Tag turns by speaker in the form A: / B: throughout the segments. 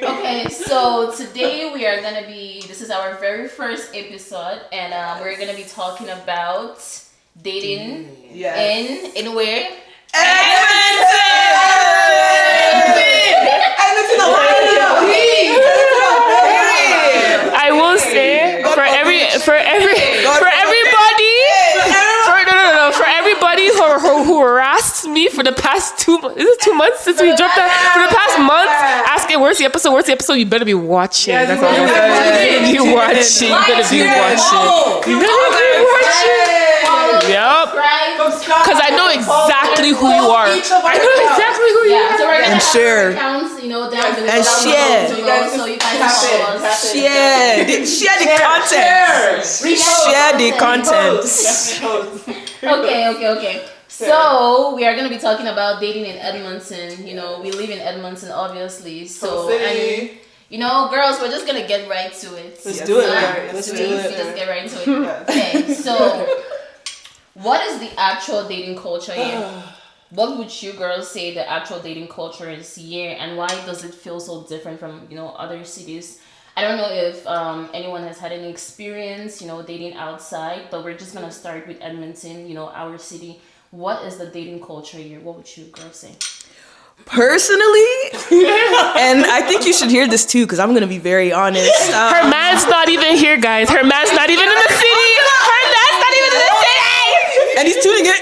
A: Okay, so today we are gonna this is our very first episode, and we're gonna be talking about dating in where?
B: I will say for everybody who harassed me for the past 2 months. Is it 2 months since we dropped that? For the past month, asking where's the episode? You better be watching. That's all I'm saying. You watching. You better be watching. You better be watching. Yep. Because I know exactly who you are. I know exactly who you are.
A: So we're gonna
C: share.
A: Accounts, down below.
C: And share.
A: So you guys can follow us.
C: Share the content. Share the content.
A: Okay. So we are gonna be talking about dating in Edmonton. We live in Edmonton, obviously. So girls, we're just gonna get right to it.
C: Let's do it.
A: Let's just get right to it. Okay, so what is the actual dating culture here? What would you girls say the actual dating culture is here, and why does it feel so different from other cities? I don't know if anyone has had any experience dating outside, but we're just gonna start with Edmonton, our city. What is the dating culture here? What would you girls say?
C: Personally, and I think you should hear this too, because I'm gonna be very honest.
B: Her man's not even here, guys. Her man's not even in the city. Her man's not even in the city.
C: And he's tuning in.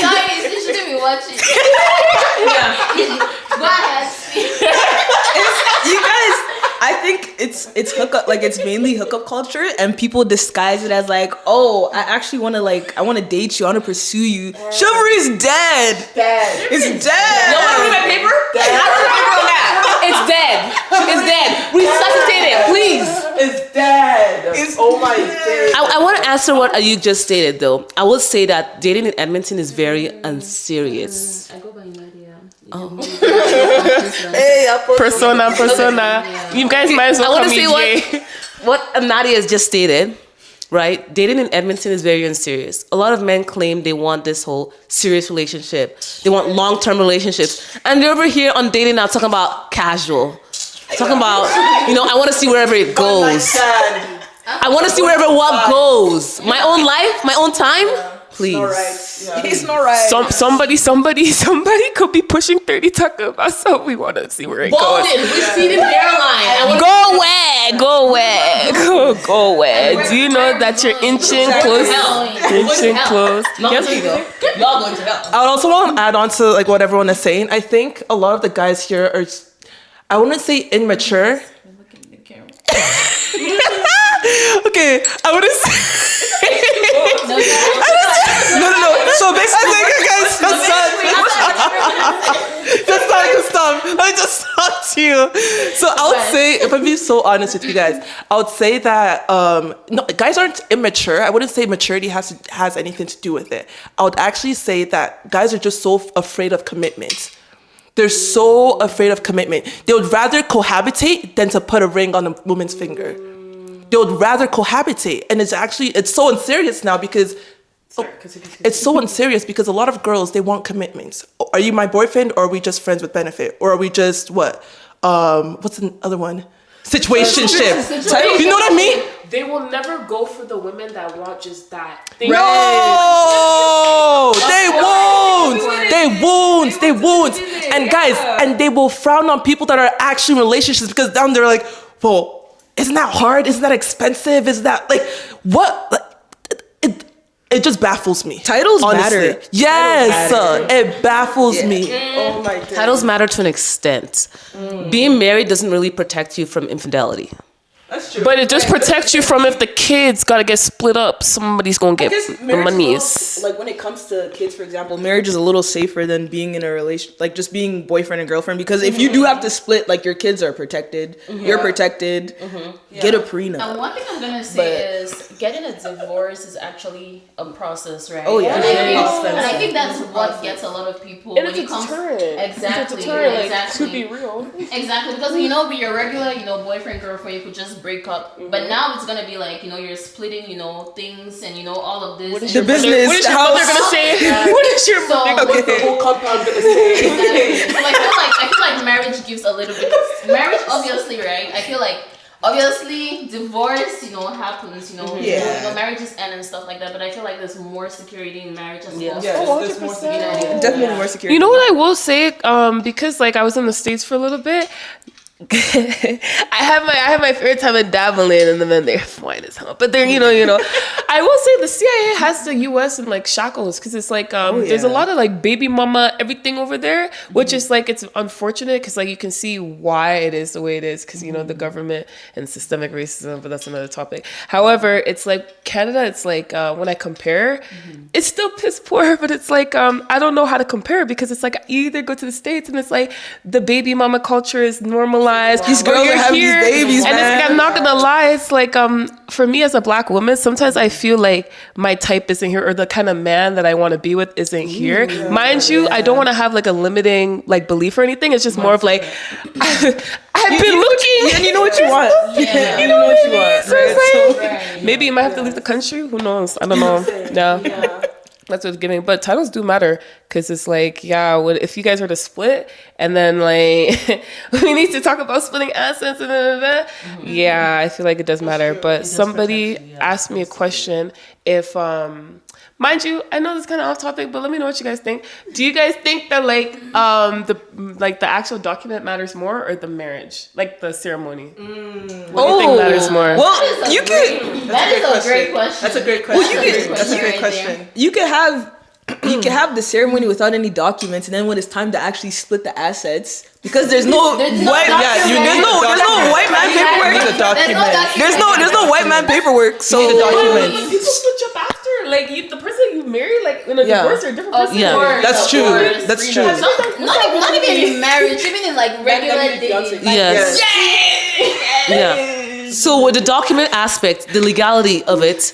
A: Guys, you shouldn't be watching. Go ahead.
C: You guys, I think it's hookup, like it's mainly hookup culture, and people disguise it as like, oh, I actually want to I want to date you, I want to pursue you. Chivalry's dead. It's dead.
D: You want to read my paper? I read my paper on that. It's dead. It's dead. Resuscitate it, please.
E: It's dead. Oh my days.
D: I want to answer what you just stated, though. I would say that dating in Edmonton is very unserious.
A: I go by Nadia.
C: Hey,
B: Persona. You guys might as well
D: I want
B: call
D: to
B: me
D: say
B: Jay.
D: what Nadia has just stated, right? Dating in Edmonton is very unserious. A lot of men claim they want this whole serious relationship. They want long-term relationships. And they're over here on dating now talking about casual. Talking about, I want to see wherever it goes. I want to see wherever what goes. My own life, my own time. Please.
C: It's not right.
B: Somebody could be pushing 30 talking about something. We want to see where it goes.
D: Bolden, receding hairline.
B: Go away. Do you know that you're inching close?
D: Y'all going to hell.
C: I would also want to add on to what everyone is saying. I think a lot of the guys here are, I wouldn't say immature. Okay, I wouldn't say. No. So basically, stop. Let me just talk to you. So I would say, if I'm being so honest with you guys, I would say that no, guys aren't immature. I wouldn't say maturity has anything to do with it. I would actually say that guys are just so afraid of commitment. They're so afraid of commitment. They would rather cohabitate than to put a ring on a woman's finger. They would rather cohabitate. And it's so unserious now because it's so unserious because a lot of girls, they want commitments. Are you my boyfriend, or are we just friends with benefit? Or are we just what? What's the other one? Situationship. You know what I mean?
B: They will never go for the women that want just that.
C: They won't. And guys, and they will frown on people that are actually in relationships because down there like, well, isn't that hard? Isn't that expensive? Is that what? It just baffles me.
D: Titles matter.
C: Yes, it baffles me.
E: Oh my god.
D: Titles matter to an extent. Being married doesn't really protect you from infidelity.
E: That's true.
B: But it just protects you from if the kids gotta get split up, somebody's gonna get the monies.
C: Like when it comes to kids, for example, marriage is a little safer than being in a relation, like just being boyfriend and girlfriend. Because if you do have to split, like your kids are protected, you're protected. Get a prenup.
A: And one thing I'm gonna say is getting a divorce is actually a process, right?
C: Oh yeah,
A: and I think that's what gets a lot of people
B: And
A: when
B: it's
A: it comes
B: Exactly.
A: exactly.
B: To be real.
A: Exactly, because with your regular, boyfriend, girlfriend, you could just break up. But now it's gonna be like, you're splitting, things and all of this.
B: What is
A: and
B: your
E: business?
B: What is your mother gonna say? What is your
A: So,
B: mother?
C: What's the whole compound gonna say?
A: So I feel like marriage gives a little bit. Marriage, obviously, right? I feel like obviously divorce, happens. Marriages end and stuff like that. But I feel like there's more security in marriage as well.
C: Yeah, there's more security.
E: Definitely more security.
B: You know what I will say? Because like I was in the States for a little bit. I have my favorite time of dabbling, and then they're fine as hell. But then I will say the CIA has the U.S. in like shackles because it's like there's a lot of like baby mama everything over there, which is like it's unfortunate because like you can see why it is the way it is because the government and systemic racism, but that's another topic. However, it's like Canada. It's like when I compare, it's still piss poor, but it's like I don't know how to compare because it's like you either go to the States and it's like the baby mama culture is normalized.
E: These girls are having these babies,
B: and
E: man.
B: it's like, I'm not gonna lie, it's like for me as a black woman, sometimes I feel like my type isn't here or the kind of man that I want to be with isn't here. Mind you, I don't want to have like a limiting like belief or anything. It's just more of like I've been looking
E: And you know what you want.
A: Yeah.
E: You know what you want.
B: so it's like
A: Right.
B: maybe you might have to leave the country. Who knows? I don't know. Yeah. That's what's giving. But titles do matter because it's like, if you guys were to split and then like we need to talk about splitting assets and yeah, I feel like it does matter. But somebody asked me a question if mind you, I know this is kind of off topic, but let me know what you guys think. Do you guys think that the actual document matters more or the marriage, like the ceremony? What do you think matters more?
E: Well,
A: That is a great question.
E: That's a great question. That's a great question. You can have the ceremony without any documents, and then when it's time to actually split the assets, because there's no
A: There's no
E: white,
A: document.
E: there's no white man paperwork.
C: The document.
E: There's no white man paperwork. So
C: the documents.
B: People switch up after, like the person you marry, like in a divorce or a different person.
D: Yeah.
A: Or
C: That's true.
A: divorce,
C: That's
A: you
C: true.
A: know. Not even in marriage, even in like regular dating.
D: Yes. Yeah. So with the document aspect, the legality of it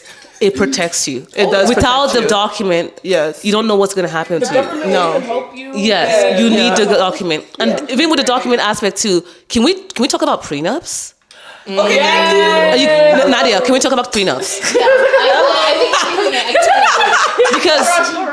D: protects you.
C: It does
D: Without
C: protect
D: the
C: you.
D: document,
C: Yes.
D: you don't know what's gonna happen to you.
B: Can help you.
D: Yes, you need the document, and even with the document aspect too. Can we talk about prenups?
E: okay, thank you.
D: Nadia, can we talk about prenups? Because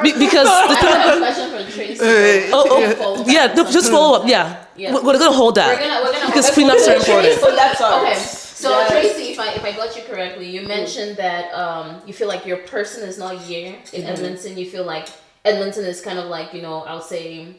D: the thing.
A: I have a question for Tracy.
D: Yeah, no, just follow up. Yeah,
A: Yeah.
D: We're gonna hold that
A: We're gonna
D: because prenups are important.
E: So that's
A: Okay, so Tracy, if I got you correctly, you mentioned that you feel like your person is not here in Edmonton. You feel like Edmonton is kind of like, I'll say,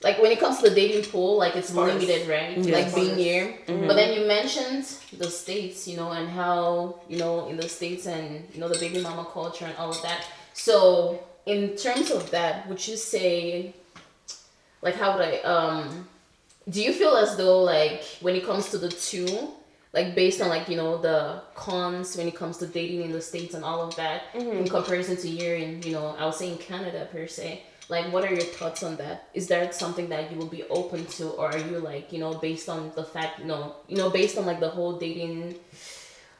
A: like when it comes to the dating pool, like it's limited, right? Like being here. But then you mentioned the States, and how, in the States and, the baby mama culture and all of that. So in terms of that, would you say, like, how would I, do you feel as though, like, when it comes to the two, like, based on, like, the cons when it comes to dating in the States and all of that, in comparison to here in, I was saying Canada per se, like, what are your thoughts on that? Is that something that you will be open to, or are you, like, based on the fact, based on, like, the whole dating,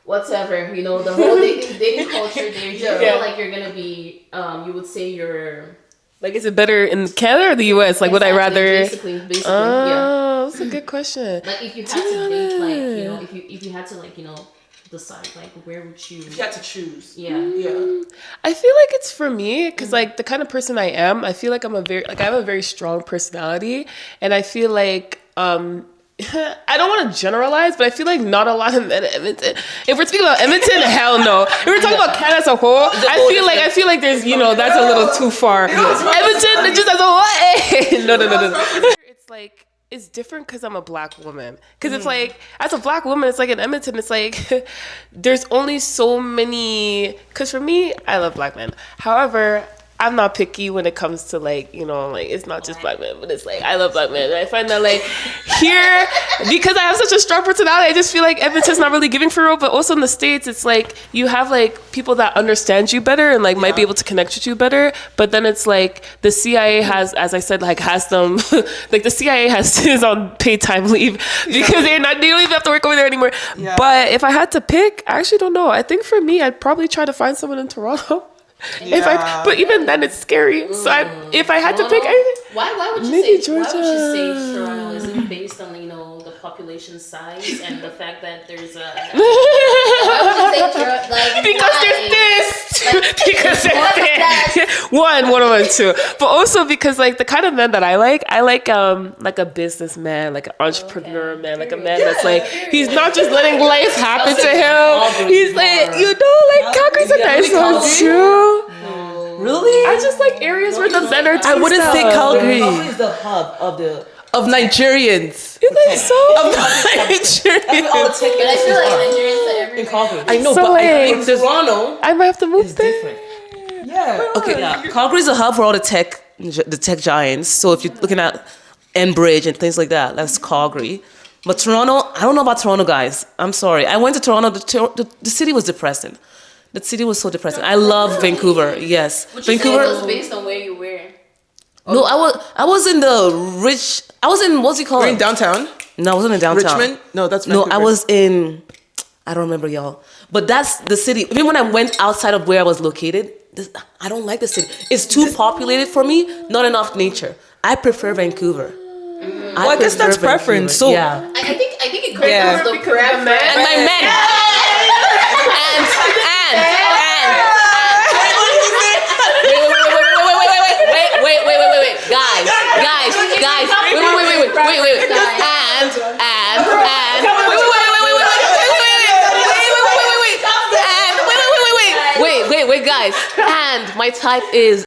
A: whatever, the whole dating culture there, do you feel like you're gonna be, you would say you're...
B: Like, is it better in Canada or the US? Like, would I rather?
A: Basically, yeah.
B: That's a good question.
A: Like, if you had to date, like, if you had to, like, decide, like, where would you?
C: You had to choose.
A: Yeah.
C: Yeah.
B: I feel like it's for me because like the kind of person I am, I feel like I have a very strong personality, and I feel like I don't want to generalize, but I feel like not a lot of men in Edmonton. If we're speaking about Edmonton, hell no. If we're talking about Canada as a whole, I feel like there's that's a little too far. Edmonton just as a whole. No. It's like it's different because I'm a black woman. Because it's like as a black woman, it's like in Edmonton, it's like there's only so many. Because for me, I love black men. However, I'm not picky when it comes to like, like it's not just black men, but it's like I love black men. And I find that like here, because I have such a strong personality, I just feel like Edmonton's not really giving for real. But also in the States, it's like you have like people that understand you better and like might be able to connect with you better. But then it's like the CIA has, as I said, like has them like the CIA is on paid time leave because they don't even have to work over there anymore. Yeah. But if I had to pick, I actually don't know. I think for me, I'd probably try to find someone in Toronto.
C: Yeah.
B: But even then it's scary. So if I had to pick anything,
A: why would you
B: maybe
A: say
B: Georgia.
A: Why would you say Toronto? Is it based on the population size and the fact that there's a
B: because there's this. Because there's this. One of them too. But also because like the kind of men that I like a businessman, like an entrepreneur man, like a man that's like he's not just letting life happen to him. He's like, Calgary's a nice one too.
C: Really?
B: I just like areas where the men are.
C: I wouldn't say Calgary.
D: Calgary is the hub of
C: Nigerians.
B: You think so?
C: Of Nigerians.
A: But I feel like Nigerians are everywhere.
D: in Calgary.
C: I know,
B: So
C: but I
B: like-
C: think there's
D: Toronto
B: I might have to move
D: is
B: there.
D: different.
E: Yeah.
C: okay.
D: Yeah, Calgary is a hub for all the tech giants. So if you're looking at Enbridge and things like that, that's Calgary. But Toronto, I don't know about Toronto, guys. I'm sorry. I went to Toronto. The city was depressing. The city was so depressing. I love Vancouver. Yes,
A: Would you say
D: Vancouver.
A: it was based on where you were?
D: No, I was in the rich. I was in what's it called?
C: We're in downtown.
D: No, I wasn't in downtown.
C: Richmond? No, that's
D: No,
C: Vancouver.
D: I was in. I don't remember, y'all. But that's the city. Even when I went outside of where I was located, I don't like the city. It's too populated for me. Not enough nature. I prefer Vancouver.
E: Well, I guess that's preference. So
D: yeah.
A: I think it comes
E: Yeah.
A: to the preference.
D: And my men. Wait. Guys. Wait, guys. And my type is